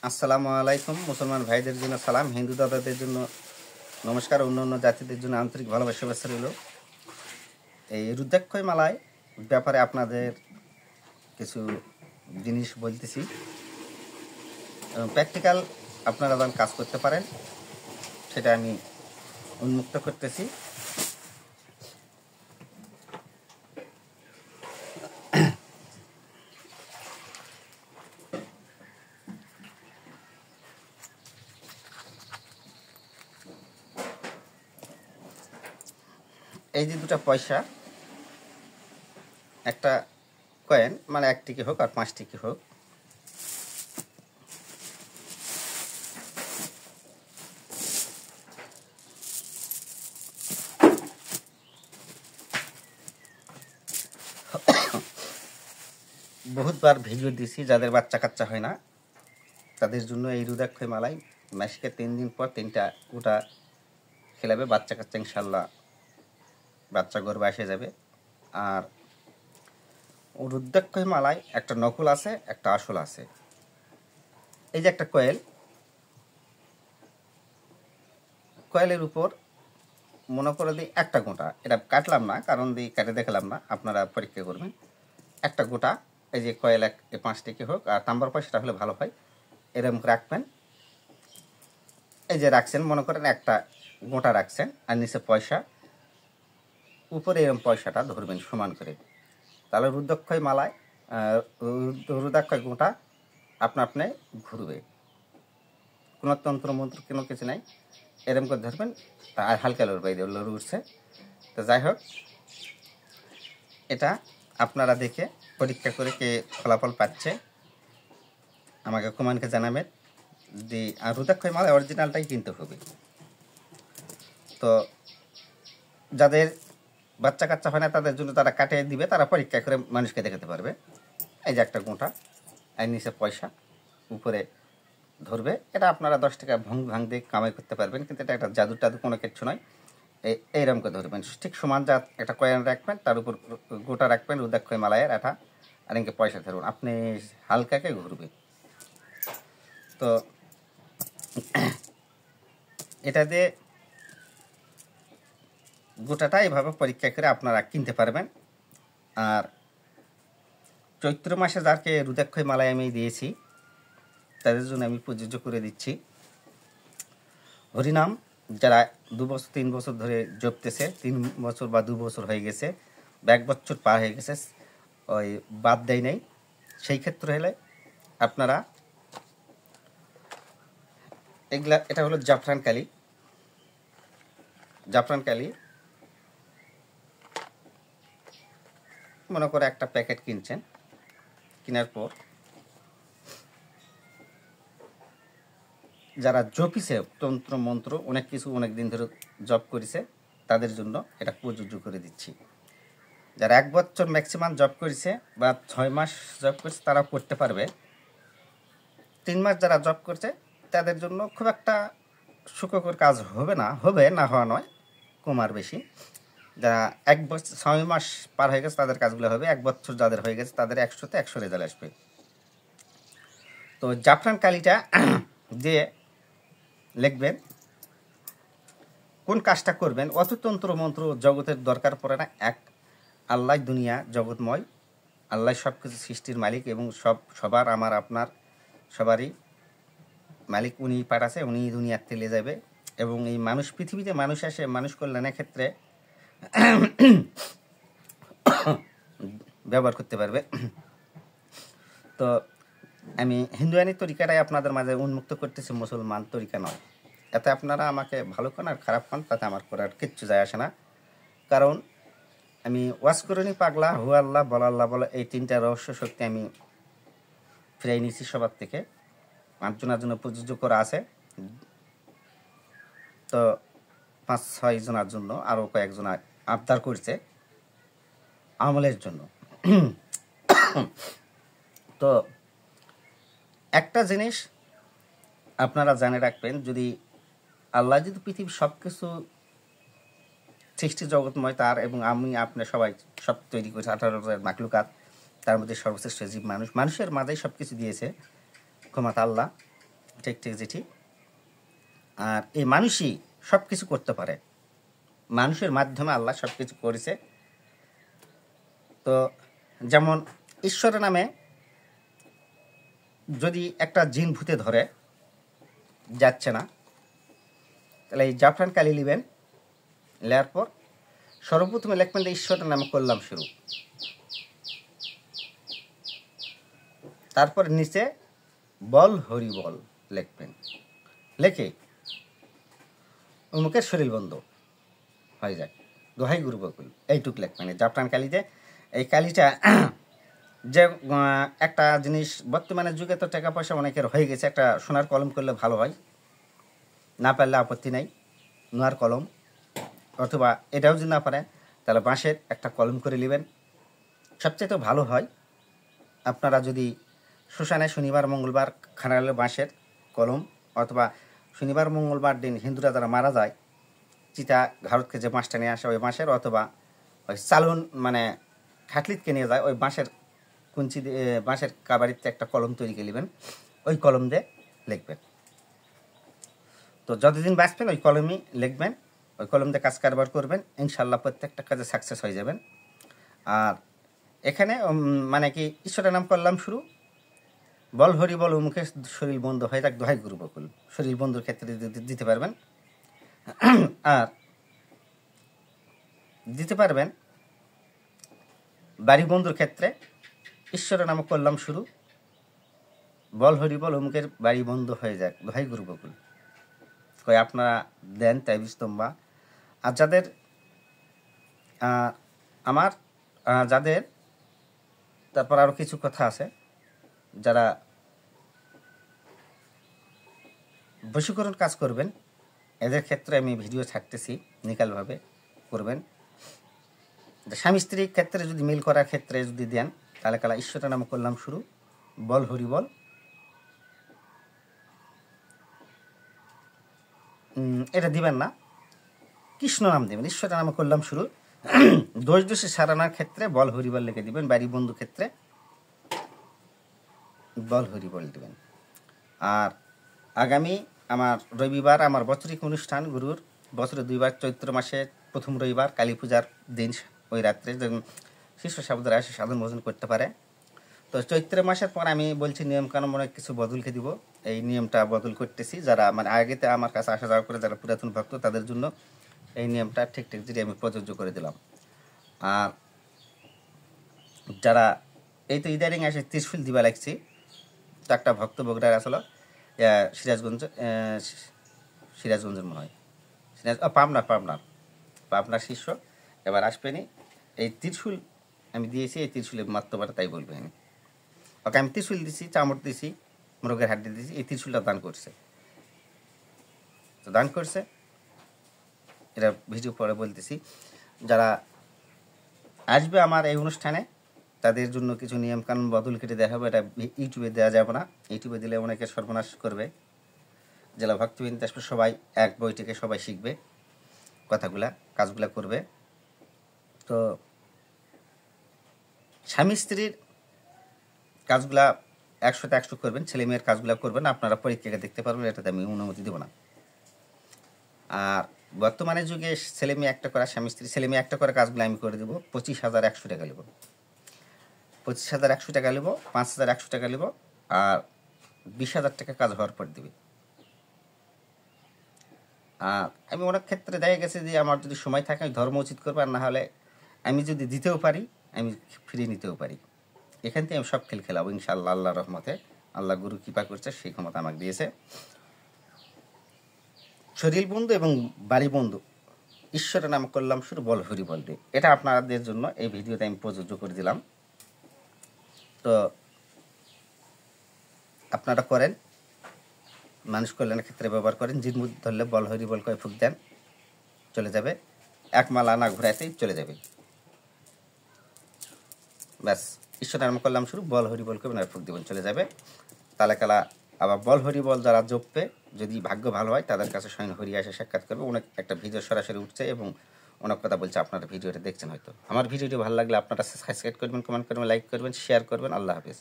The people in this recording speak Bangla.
আসসালামু আলাইকুম। মুসলমান ভাইদের জন্য সালাম, হিন্দু দাদাদের জন্য নমস্কার, অন্য অন্য জাতিদের জন্য আন্তরিক ভালোবাসা শুভেচ্ছা রইল। এই রুদ্রাক্ষই মালায় ব্যাপারে আপনাদের কিছু জিনিস বলতেছি এবং প্র্যাকটিক্যাল আপনারা যখন কাজ করতে পারেন সেটা আমি উন্মুক্ত করতেছি। এই যে দুটা পয়সা, একটা কয়েন মানে 1 টিকি হোক আর 5 টিকি হোক, বহুতবার ভিডিও দিছি। যাদের বাচ্চা কাচ্চা হয় না তাদের জন্য এই রুদ্রাক্ষই মালাই মাসিকে 3 দিন পর 3টা ওটা খেলাবে, বাচ্চা কাচ্চা ইনশাল্লাহ বাচ্চা গর্ভে এসে যাবে। আর রুদ্রাক্ষই মালায় একটা নকল আছে, একটা আসল আছে। এই যে একটা কয়েলের উপর মনে করে দিই একটা গোটা, এটা কাটলাম না কারণ দিয়ে কেটে দেখালাম না, আপনারা পরীক্ষা করবেন। একটা গোটা, এই যে কয়েল 5 টিকি হোক আর তাম্বার পয়সাটা হলে ভালো হয়, এরকম রাখবেন। এই যে রাখছেন, মনে করেন একটা গোটা রাখছেন আর নিচে পয়সা, উপরে এরকম পয়সাটা ধরবেন সমান করে। তাহলে রুদ্রাক্ষই মালায় রুদ্রাক্ষই গোটা আপনি ঘুরবে, কোনো তন্ত্র মন্ত্র কোনো কিছু নাই। এরকম করে ধরবেন আর হালকা লড়বাই লড়ু উঠছে। তো যাই হোক, এটা আপনারা দেখে পরীক্ষা করে কে ফলাফল পাচ্ছে আমাকে কমেন্টে জানাবেন। যদি আর রুদ্রাক্ষই মালা অরিজিনালটাই কিনতে হবে। তো যাদের বাচ্চা কাচ্চা হয় না তাদের জন্য তারা কাটিয়ে দিবে, তারা পরীক্ষা করে মানুষকে দেখাতে পারবে। এই যে একটা গোঁটা আর নিচে পয়সা, উপরে ধরবে। এটা আপনারা 10 টাকা ভাঙ দিয়ে কামাই করতে পারবেন, কিন্তু এটা একটা জাদু টাদু কোনো কিছু নয়। এইরকম করে ধরবেন, ঠিক সমান যা একটা কয়েন রাখবেন, তার উপর গোটা রাখবেন রুদ্রাক্ষই মালায়ের এটা, আর এনকে পয়সা ধরুন, আপনি হালকাকে ঘুরবে। তো এটা দিয়ে গোটাটা এইভাবে পরীক্ষা করে আপনারা কিনতে পারবেন। আর চৈত্র মাসে যাকে রুদ্রাক্ষই মালায় আমি দিয়েছি তাদের জন্য আমি প্রযোজ্য করে দিচ্ছি। হরিনাম যারা 2 বছর 3 বছর ধরে জপতেছে, 3 বছর বা 2 বছর হয়ে গেছে বা 1 বছর পার হয়ে গেছে, ওই বাদ দেয় নাই, সেই ক্ষেত্রে হলে আপনারা এগুলা, এটা হলো জাফরান কালি, মনে করে একটা প্যাকেট কিনছেন, কেনার পর যারা জপিছে তন্ত্র মন্ত্র অনেক কিছু অনেক দিন ধরে জপ করেছে তাদের জন্য এটা প্রযোজ্য করে দিচ্ছি। যারা 1 বছর ম্যাক্সিমাম জব করেছে বা 6 মাস জব করছে তারা করতে পারবে। 3 মাস যারা জব করছে তাদের জন্য খুব একটা সুখকর কাজ হবে না হওয়া নয়, কম আর বেশি। যারা 1 বছর 6 মাস পার হয়ে গেছে তাদের কাজগুলো হবে, 1 বছর যাদের হয়ে গেছে তাদের 100তে 100 রেজাল্ট আসবে। তো জাফরান কালিটা দিয়ে লিখবেন, কোন কাজটা করবেন অত তন্ত্র মন্ত্র জগতের দরকার পড়ে না। এক আল্লাহ দুনিয়া জগৎময়, আল্লাহ সব কিছু সৃষ্টির মালিক এবং সবার আমার আপনার সবারই মালিক, উনি পাঠাছে, উনি দুনিয়ার তেলে যাবে। এবং এই মানুষ পৃথিবীতে মানুষ আসে মানুষ কল্যাণের ক্ষেত্রে ব্যবহার করতে পারবে। তো আমি হিন্দুয়ানি তরিকাটাই আপনাদের মাঝে উন্মুক্ত করতেছি, মুসলমান তরিকা নয়। এতে আপনারা আমাকে ভালো খান আর খারাপ খান, তাতে আমার করার কিচ্ছু যায় আসে না। কারণ আমি ওয়াজ করিনি পাগলা, হু আল্লাহ, বল আল্লাহ বলো, এই 3টা রহস্য শক্তি আমি ফিরাই নিয়েছি সবার থেকে। 5 জনের জন্য প্রযোজ্য করা আছে, তো 5-6 জনের জন্য আরও কয়েকজন আবদার করছে আমলের জন্য। তো একটা জিনিস আপনারা জানে রাখবেন, যদি আল্লাহ যদি পৃথিবীর সব কিছু সৃষ্টি জগৎময় তার, এবং আমি আপনি সবাই সব তৈরি করেছে 18,000 মাখলুকাত, তার মধ্যে সর্বশ্রেষ্ঠ জীব মানুষের মাঝেই সব কিছু দিয়েছে ক্ষমতা আল্লাহ। ঠিক ঠিক যেটি। আর এই মানুষই সব কিছু করতে পারে, মানুষের মাধ্যমে আল্লাহ সব কিছু করেছে। তো যেমন ঈশ্বরের নামে যদি একটা জিন ভূতে ধরে যাচ্ছে না, তাহলে এই জাফরান কালি নেবেন, নেওয়ার পর সর্বপ্রথমে লিখবেন যে ঈশ্বরের নামে করলাম শুরু, তারপর নিচে বল হরি বল লিখবেন, লেখে মুখের শরীর বন্ধ হয়ে যায়, দোহাই গুরু বকুল, এইটুক লিখবেন। জাফরান কালিতে এই কালিটা যে একটা জিনিস বর্তমানের যুগে তো টাকা পয়সা অনেকের হয়ে গেছে, একটা সোনার কলম করলে ভালো হয়, না পারলে আপত্তি নাই নোয়ার কলম, অথবা এটাও যদি না পারেন তাহলে বাঁশের একটা কলম করে নেবেন, সবচেয়ে তো ভালো হয়। আপনারা যদি শ্মশানে শনিবার মঙ্গলবার খানালে বাঁশের কলম, অথবা শনিবার মঙ্গলবার দিন হিন্দুরা যারা মারা যায় চিতা ঘারতকে যে বাঁশটা নিয়ে আসে ওই বাঁশের, অথবা ওই চালুন মানে খাটলিতকে নিয়ে যায় ওই বাঁশের কুঞ্চি দিয়ে, বাঁশের কাবাড়িতে একটা কলম তৈরি করে নেবেন, ওই কলম দিয়ে লিখবেন। তো যতদিন বাঁচবেন ওই কলমই লিখবেন, ওই কলম দিয়ে কাজ কারবার করবেন, ইনশাল্লাহ প্রত্যেকটা কাজে সাকসেস হয়ে যাবেন। আর এখানে মানে কি ঈশ্বরের নাম করলাম শুরু, বল হরি বল মুখে শরীর বন্ধ হয়ে যাক, দোহাই গুরু বকুল, শরীর বন্ধুর ক্ষেত্রে দিতে পারবেন। আর দিতে পারবেন বাড়ি বন্ধুর ক্ষেত্রে ঈশ্বরের নাম করলাম শুরু, বল হরি বল অমুকের বাড়ি বন্ধ হয়ে যাক, দোহাই গুরু বকুল, কই আপনারা দেন তাই বিস্তম্বা। আর যাদের আমার যাদের তারপর আরও কিছু কথা আছে, যারা বশীকরণ কাজ করবেন এদের ক্ষেত্রে আমি ভিডিও ছাড়তেছি, নিকালভাবে করবেন। স্বামী স্ত্রীর ক্ষেত্রে যদি মিল করার ক্ষেত্রে যদি দেন তাহলে কালা ঈশ্বরের নাম করলাম শুরু, বল হরি বল, এটা দিবেন না, কৃষ্ণ নাম দেবেন, ঈশ্বরের নামে করলাম শুরু। দোষ দোষে সারানোর ক্ষেত্রে বল হরিবল লিখে দিবেন, বাড়ি বন্ধু ক্ষেত্রে বল হরিবল দিবেন। আর আগামী আমার রবিবার আমার বছরিক অনুষ্ঠান গুরুর, বছরে 2 বার চৈত্র মাসে প্রথম রবিবার কালী পূজার দিন ওই রাত্রে শিষ্য সাবুদারা এসে সাধন ভোজন করতে পারে। তো চৈত্র মাসের পর আমি বলছি নিয়মকানুন অনেক কিছু বদলকে দিব, এই নিয়মটা বদল করতেছি। যারা মানে আগেতে আমার কাছে আসা যাওয়া করে যারা পুরাতন ভক্ত তাদের জন্য এই নিয়মটা ঠিক ঠিক যদি আমি প্রযোজ্য করে দিলাম। আর যারা এই তো ইদারিং এসে ত্রিশুল দিবা লাগছি, তো একটা ভক্ত বগুড়ার আসলো সিরাজগঞ্জের মনে হয় পাবনার শিষ্য, এবার আসবেনি। এই ত্রিশুল আমি দিয়েছি, এই ত্রিশুলের মাত্রবাটা তাই বলবে আমি ওকে, আমি ত্রিশুল দিছি, চামড় দিছি, মোরগের হাড্ডি দিছি, এই ত্রিশুলটা দান করছে। তো দান করছে, এটা ভিডিও পরে বলতেছি। যারা আসবে আমার এই অনুষ্ঠানে তাদের জন্য কিছু নিয়মকানুন বদল কেটে দেওয়া হবে, এটা ইউটিউবে দেওয়া যাবে না, ইউটিউবে দিলে অনেকে সর্বনাশ করবে। জেলা ভক্তবৃন্দ আসবে সবাই এক বই থেকে সবাই শিখবে কথাগুলা, কাজগুলা করবে। তো স্বামী স্ত্রীর কাজগুলা 100তে 100 করবেন, ছেলে মেয়ের কাজগুলা করবেন, আপনারা পরীক্ষাকে দেখতে পারবেন, এটাতে আমি অনুমতি দেব না। আর বর্তমানে যুগে ছেলে মেয়ে একটা করা, স্বামী স্ত্রী ছেলে মেয়ে একটা করে কাজগুলো আমি করে দেবো, 25,100 টাকা নেব, 25,100 টাকা নেব, 5,100 টাকা নেব, আর 20,000 টাকা কাজ হওয়ার পর দেবে। আর আমি অনেক ক্ষেত্রে দেখা গেছে যে আমার যদি সময় থাকে আমি ধর্ম উচিত করবো, আর না হলে আমি যদি দিতেও পারি আমি ফিরিয়ে নিতেও পারি। এখান থেকে আমি সব খেল খেলাবো ইনশাআল্লাহ, আল্লাহ রহমতে, আল্লাহ গুরু কৃপা করছে, সেই ক্ষমতা আমাকে দিয়েছে। শরীর বন্ধু এবং বাড়ি বন্ধু ঈশ্বরের নাম করলাম শুরু, বল হরি বল দিয়ে, এটা আপনাদের জন্য এই ভিডিওতে আমি প্রযোজ্য করে দিলাম। তো আপনারা করেন, মানুষ কল্যাণের ক্ষেত্রে ব্যবহার করেন। জিনমুদ ধরলে বল হরি বল কয়ে ফুক দেন, চলে যাবে, এক মালা না ঘুরাইতেই চলে যাবে, ব্যাস। ঈশ্বরের নাম করলাম শুরু, বল হরি বল করে ফুক দেবেন, চলে যাবে। তাহলে কালা আবার বল হরি বল যারা জপবে, যদি ভাগ্য ভালো হয় তাদের কাছে স্বয়ং হরি এসে সাক্ষাৎ করবে। অনেক একটা ভিডিও সরাসরি উঠছে এবং অনেক কথা বলছে, আপনারা ভিডিওটা দেখছেন হয়তো। আমার ভিডিওটি ভালো লাগলে আপনারা সাবস্ক্রাইব করবেন, কমেন্ট করবেন, লাইক করবেন, শেয়ার করবেন। আল্লাহ হাফিজ।